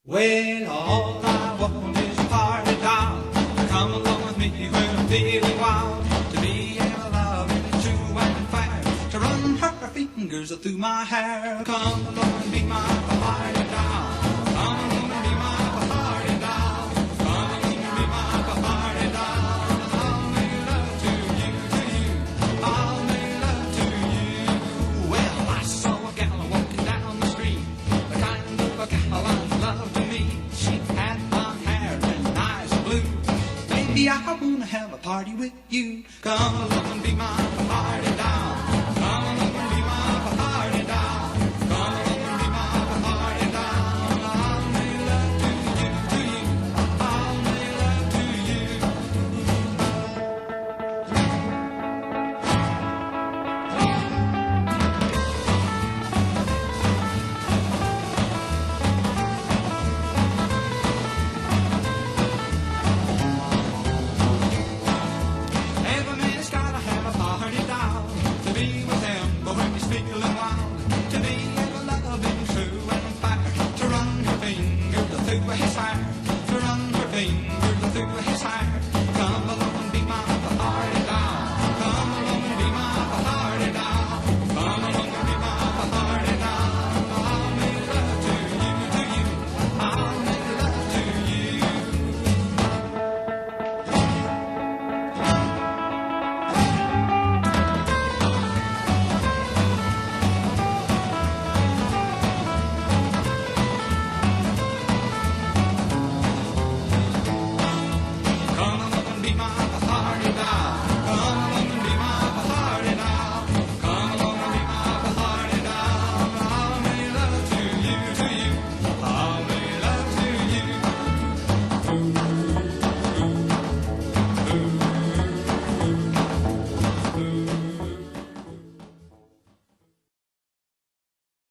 Well, all I want is a party doll. Come along with me when I'm feeling wild. To be ever loving, true and fair. To run her fingers through my hair. Come along and be my party doll. Come along and be my party doll. Come along and be my party doll. I'll make love to you, to you. I'll make love to you. Well, I saw a gal walking down the street. The kind of a gal I love to meet. She had blonde hair and eyes of blue. Maybe I wanna have a party with you. Come along and be my